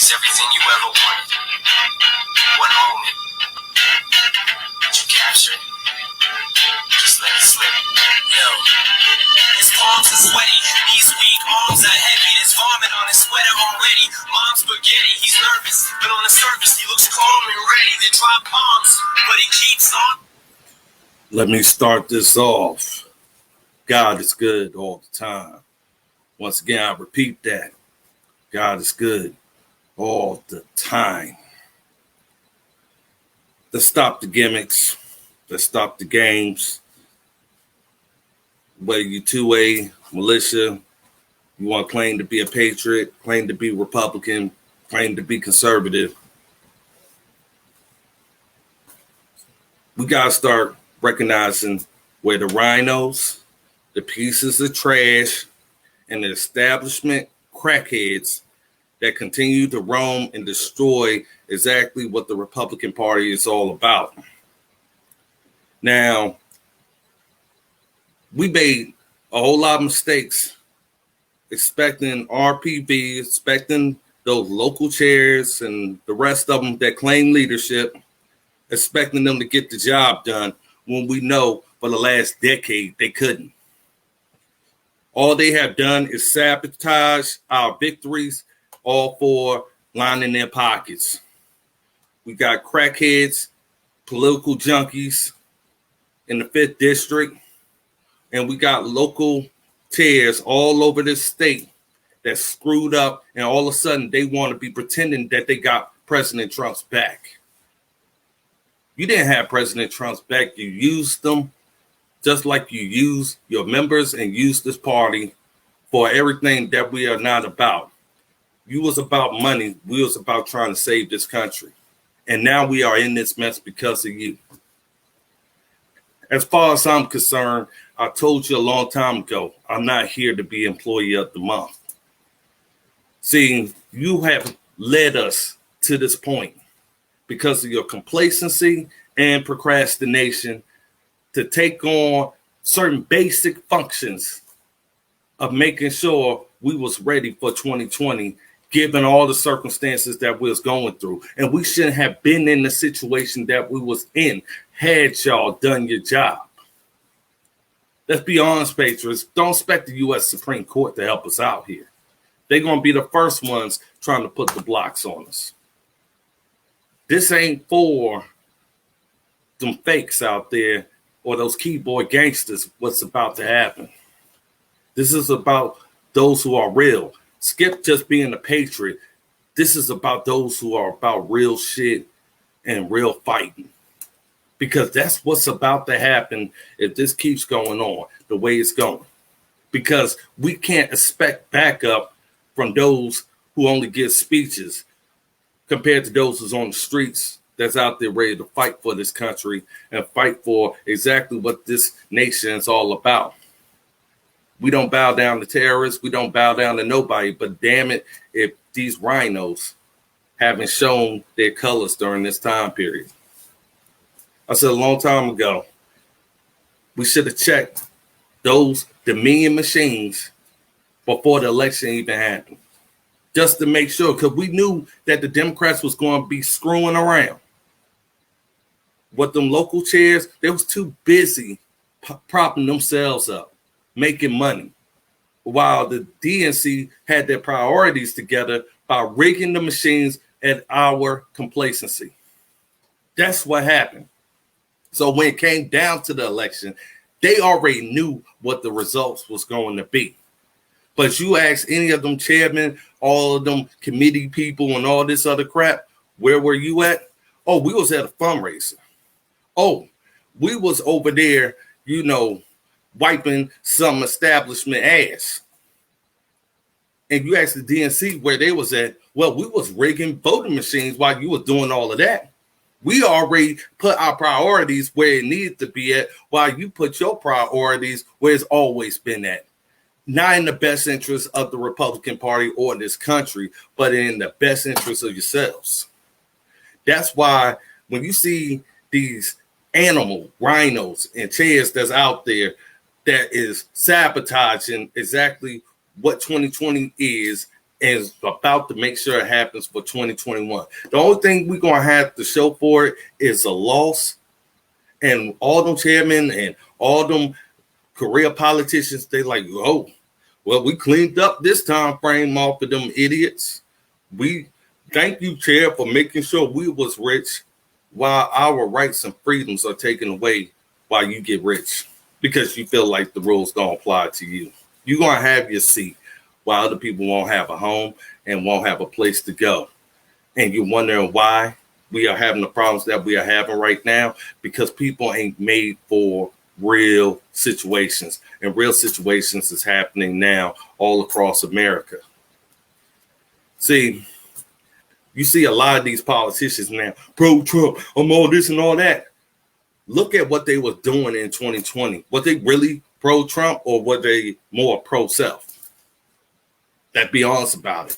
It's everything you ever wanted. One moment. Did you capture it? Just let it slip. Yo. His palms are sweaty, knees weak, arms are heavy. There's vomit on his sweater already. Mom's spaghetti, he's nervous, but on the surface he looks calm and ready to drop bombs. But he keeps on. Let me start this off. God is good all the time. Once again, I repeat that. God is good all the time. Let's stop the gimmicks. Let's stop the games. Whether you 2A, militia, you want to claim to be a patriot, claim to be Republican, claim to be conservative. We got to start recognizing where the rhinos, the pieces of trash, and the establishment crackheads that continue to roam and destroy exactly what the Republican Party is all about. Now, we made a whole lot of mistakes expecting RPB, expecting those local chairs and the rest of them that claim leadership, expecting them to get the job done when we know for the last decade they couldn't. All they have done is sabotage our victories, all for lining their pockets. We got crackheads, political junkies in the 5th district, and we got local chairs all over this state that screwed up, and all of a sudden they want to be pretending that they got President Trump's back. You didn't have President Trump's back. You used them just like you use your members and use this party for everything that we are not about. You was about money. We was about trying to save this country. And now we are in this mess because of you. As far as I'm concerned, I told you a long time ago, I'm not here to be employee of the month. See, you have led us to this point because of your complacency and procrastination to take on certain basic functions of making sure we was ready for 2020, given all the circumstances that we was going through. And we shouldn't have been in the situation that we was in had y'all done your job. Let's be honest, patriots. Don't expect the U.S. Supreme Court to help us out here. They're going to be the first ones trying to put the blocks on us. This ain't for them fakes out there or those keyboard gangsters, what's about to happen. This is about those who are real. Skip just being a patriot. This is about those who are about real shit and real fighting. Because that's what's about to happen if this keeps going on the way it's going. Because we can't expect backup from those who only give speeches compared to those who's on the streets that's out there ready to fight for this country and fight for exactly what this nation is all about. We don't bow down to terrorists. We don't bow down to nobody. But damn it, if these rhinos haven't shown their colors during this time period. I said a long time ago, we should have checked those Dominion machines before the election even happened. Just to make sure, because we knew that the Democrats was going to be screwing around. What them local chairs, they was too busy propping themselves up, making money, while the DNC had their priorities together by rigging the machines at our complacency. That's what happened. So when it came down to the election, they already knew what the results was going to be. But you ask any of them chairmen, all of them committee people and all this other crap, where were you at? Oh, we was at a fundraiser. Oh, we was over there, wiping some establishment ass. And you ask the DNC where they was at. Well, we was rigging voting machines while you was doing all of that. We already put our priorities where it needed to be at while you put your priorities where it's always been at. Not in the best interest of the Republican Party or this country, but in the best interest of yourselves. That's why when you see these animal rhinos and chairs that's out there that is sabotaging exactly what 2020 is and is about to make sure it happens for 2021. The only thing we're going to have to show for it is a loss. And all them chairmen and all them career politicians, they like, oh, well, we cleaned up this time frame off of them idiots. We thank you, Chair, for making sure we was rich while our rights and freedoms are taken away while you get rich because you feel like the rules don't apply to you. You're going to have your seat while other people won't have a home and won't have a place to go. And you're wondering why we are having the problems that we are having right now, because people ain't made for real situations, and real situations is happening now all across America. See, you see a lot of these politicians now, pro-Trump, I'm all this and all that. Look at what they was doing in 2020. Was they really pro-Trump or were they more pro-self? Let's be honest about it.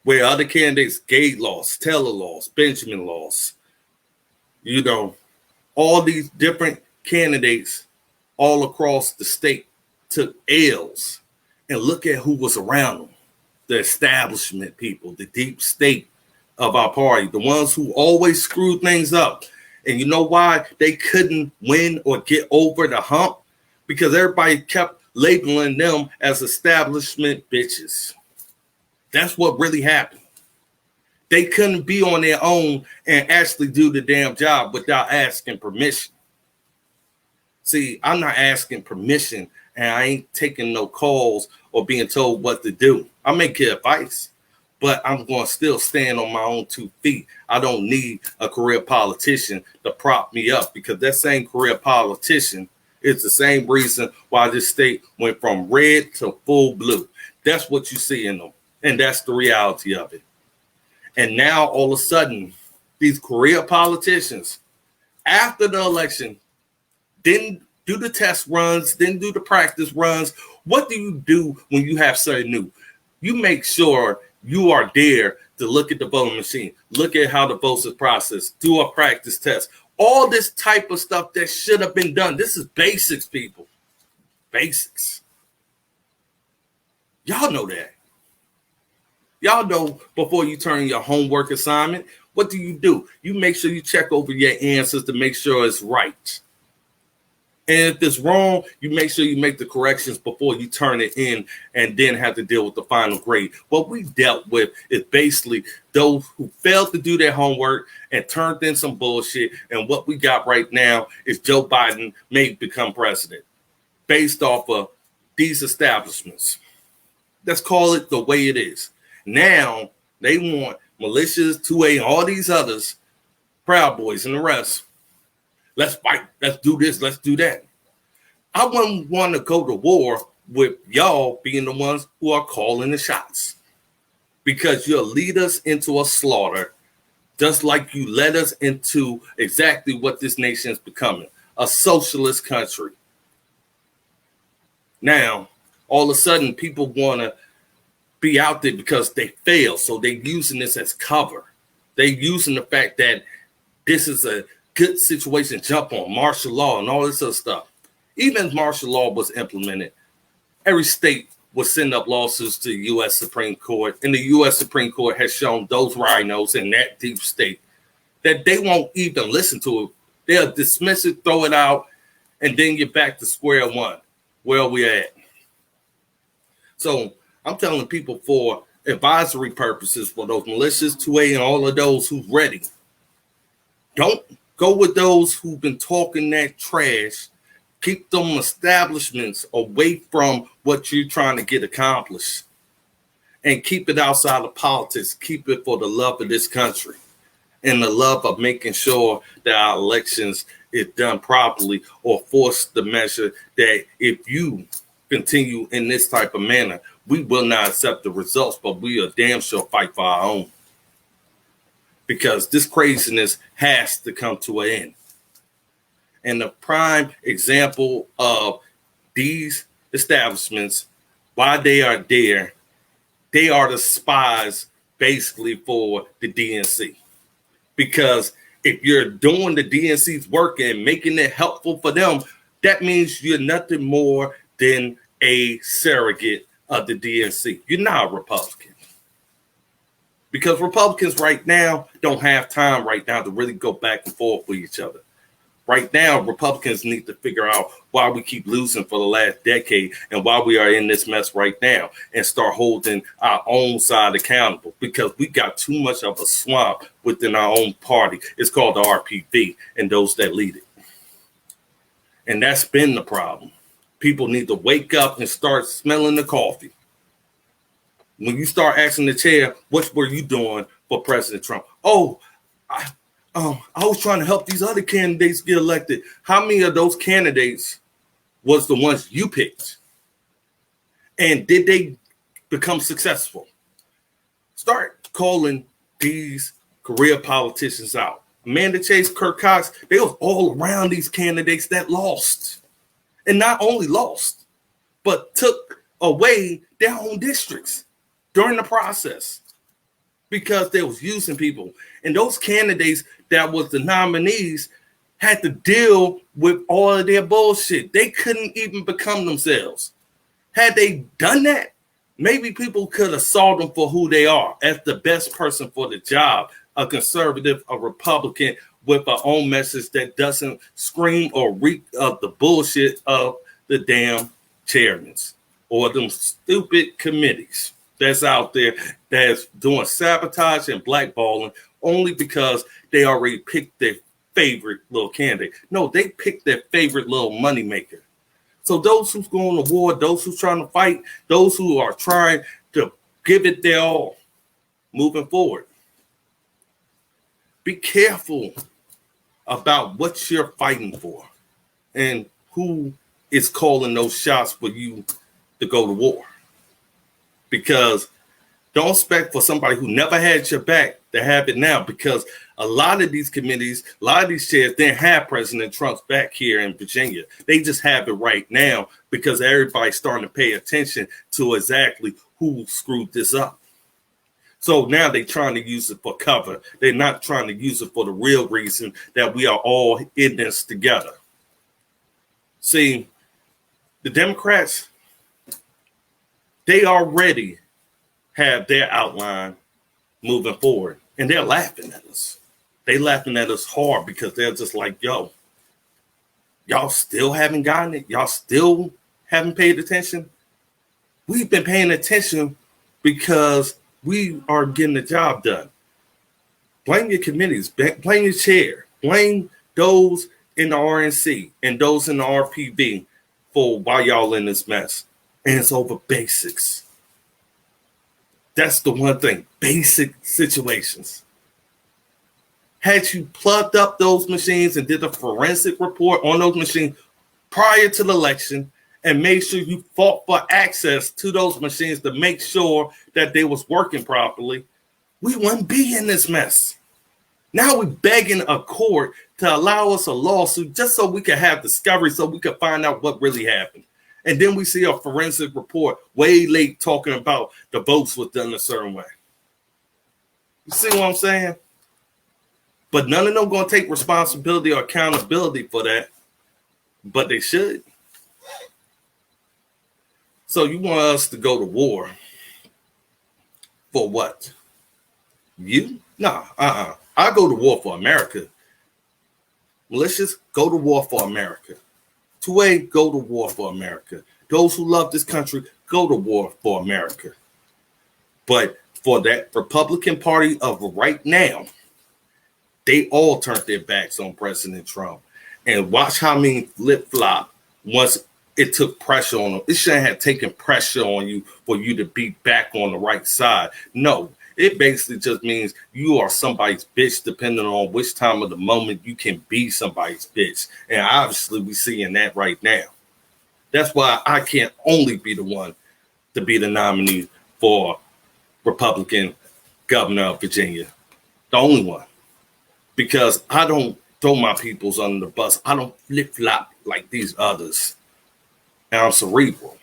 Where other candidates, Gay lost, Taylor lost, Benjamin lost, all these different candidates all across the state took L's, and look at who was around them. The establishment people, the deep state of our party, the ones who always screwed things up. And you know why they couldn't win or get over the hump? Because everybody kept labeling them as establishment bitches. That's what really happened. They couldn't be on their own and actually do the damn job without asking permission. See, I'm not asking permission, and I ain't taking no calls or being told what to do. I may get advice, but I'm going to still stand on my own 2 feet. I don't need a career politician to prop me up, because that same career politician is the same reason why this state went from red to full blue. That's what you see in them. And that's the reality of it. And now, all of a sudden, these career politicians, after the election, didn't do the test runs, didn't do the practice runs. What do you do when you have something new? You make sure you are there to look at the voting machine, look at how the votes is processed, do a practice test. All this type of stuff that should have been done. This is basics, people. Basics. Y'all know that. Y'all know before you turn your homework assignment, what do? You make sure you check over your answers to make sure it's right. And if it's wrong, you make sure you make the corrections before you turn it in and then have to deal with the final grade. What we dealt with is basically those who failed to do their homework and turned in some bullshit. And what we got right now is Joe Biden may become president based off of these establishments. Let's call it the way it is. Now they want militias, 2A, and all these others, Proud Boys and the rest. Let's fight. Let's do this. Let's do that. I wouldn't want to go to war with y'all being the ones who are calling the shots, because you'll lead us into a slaughter, just like you led us into exactly what this nation is becoming, a socialist country. Now, all of a sudden, people want to be out there because they fail. So they're using this as cover. They're using the fact that this is a good situation, jump on martial law and all this other stuff. Even as martial law was implemented, every state would send up lawsuits to the U.S. Supreme Court. And the U.S. Supreme Court has shown those rhinos in that deep state that they won't even listen to it. They'll dismiss it, throw it out, and then get back to square one. Where are we at? So I'm telling people, for advisory purposes, for those militias, 2A, and all of those who's ready, don't go with those who've been talking that trash. Keep them establishments away from what you're trying to get accomplished. And keep it outside of politics. Keep it for the love of this country and the love of making sure that our elections is done properly, or force the measure that if you continue in this type of manner, we will not accept the results, but we are damn sure fight for our own. Because this craziness has to come to an end. And the prime example of these establishments, why they are there, they are the spies basically for the DNC. Because if you're doing the DNC's work and making it helpful for them, that means you're nothing more than a surrogate of the DNC. You're not a Republican. Because Republicans right now don't have time right now to really go back and forth with each other. Right now, Republicans need to figure out why we keep losing for the last decade and why we are in this mess right now and start holding our own side accountable, because we got too much of a swamp within our own party. It's called the RPV and those that lead it. And that's been the problem. People need to wake up and start smelling the coffee. When you start asking the chair, what were you doing for President Trump? Oh, I was trying to help these other candidates get elected. How many of those candidates was the ones you picked? And did they become successful? Start calling these career politicians out. Amanda Chase, Kirk Cox, they was all around these candidates that lost. And not only lost, but took away their own districts during the process because they was using people. And those candidates that was the nominees had to deal with all of their bullshit. They couldn't even become themselves. Had they done that, maybe people could have saw them for who they are, as the best person for the job, a conservative, a Republican with our own message that doesn't scream or reek of the bullshit of the damn chairmen or them stupid committees that's out there that's doing sabotage and blackballing only because they already picked their favorite little candidate. No, they picked their favorite little moneymaker. So those who's going to war, those who's trying to fight, those who are trying to give it their all, moving forward, be careful about what you're fighting for and who is calling those shots for you to go to war. Because don't expect for somebody who never had your back to have it now, because a lot of these committees, a lot of these chairs didn't have President Trump's back here in Virginia. They just have it right now because everybody's starting to pay attention to exactly who screwed this up. So now they're trying to use it for cover. They're not trying to use it for the real reason that we are all in this together. See, the Democrats, they already have their outline moving forward, and they're laughing at us. They laughing at us hard because they're just like, yo, y'all still haven't gotten it? Y'all still haven't paid attention? We've been paying attention because we are getting the job done. Blame your committees, blame your chair, blame those in the RNC and those in the RPV for why y'all in this mess. And it's over basics. That's the one thing, basic situations. Had you plugged up those machines and did a forensic report on those machines prior to the election and made sure you fought for access to those machines to make sure that they was working properly, we wouldn't be in this mess. Now we're begging a court to allow us a lawsuit just so we can have discovery, so we can find out what really happened. And then we see a forensic report way late talking about the votes was done a certain way. You see what I'm saying? But none of them going to take responsibility or accountability for that. But they should. So you want us to go to war for what? You? Nah, I go to war for America. Militias, go to war for America. 2A, go to war for America. Those who love this country, go to war for America. But for that Republican Party of right now, they all turned their backs on President Trump. And watch how many flip-flop once it took pressure on them. It shouldn't have taken pressure on you for you to be back on the right side. No, it basically just means you are somebody's bitch depending on which time of the moment you can be somebody's bitch. And obviously we're seeing that right now. That's why I can't only be the one to be the nominee for Republican governor of Virginia. The only one. Because I don't throw my peoples under the bus. I don't flip-flop like these others. And I'm cerebral,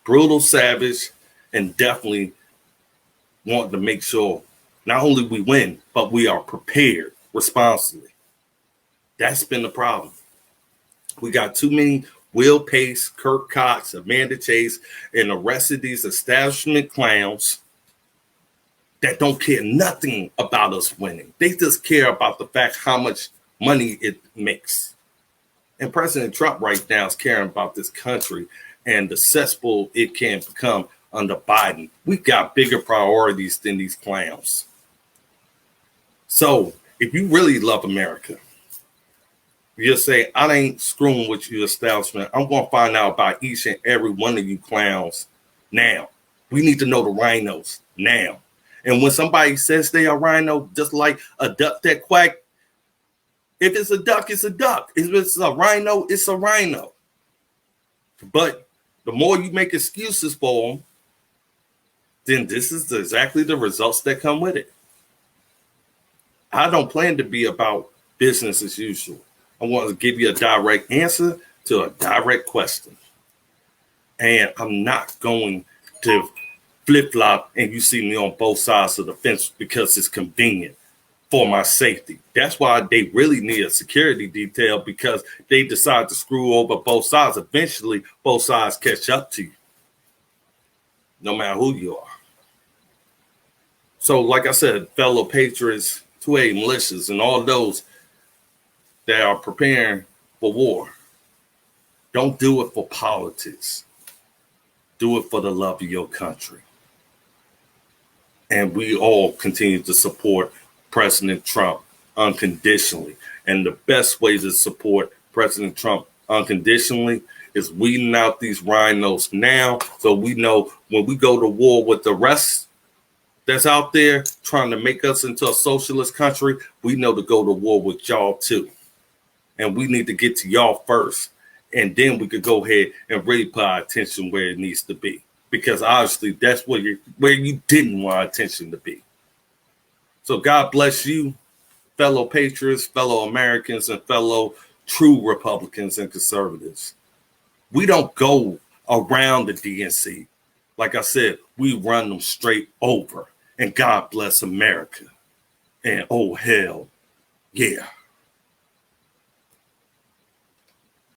brutal, savage, and definitely want to make sure not only we win, but we are prepared responsibly. That's been the problem. We got too many Will Pace, Kirk Cox, Amanda Chase, and the rest of these establishment clowns that don't care nothing about us winning. They just care about the fact how much money it makes. And President Trump right now is caring about this country and the cesspool it can become under Biden. We got bigger priorities than these clowns. So if you really love America, you'll say, I ain't screwing with your establishment. I'm going to find out about each and every one of you clowns now. We need to know the rhinos now. And when somebody says they are rhino, just like a duck that quack, if it's a duck, it's a duck. If it's a rhino, it's a rhino. But the more you make excuses for them, then this is exactly the results that come with it. I don't plan to be about business as usual. I want to give you a direct answer to a direct question. And I'm not going to flip-flop and you see me on both sides of the fence because it's convenient for my safety. That's why they really need a security detail, because they decide to screw over both sides. Eventually, both sides catch up to you, no matter who you are. So, like I said, fellow patriots, 2A militias, and all those that are preparing for war, don't do it for politics. Do it for the love of your country. And we all continue to support President Trump unconditionally. And the best way to support President Trump unconditionally is weeding out these rhinos now, so we know when we go to war with the rest that's out there trying to make us into a socialist country, we know to go to war with y'all too. And we need to get to y'all first. And then we could go ahead and really put our attention where it needs to be. Because obviously that's where you didn't want attention to be. So God bless you, fellow patriots, fellow Americans, and fellow true Republicans and conservatives. We don't go around the DNC. Like I said, we run them straight over. And God bless America. And oh hell, yeah.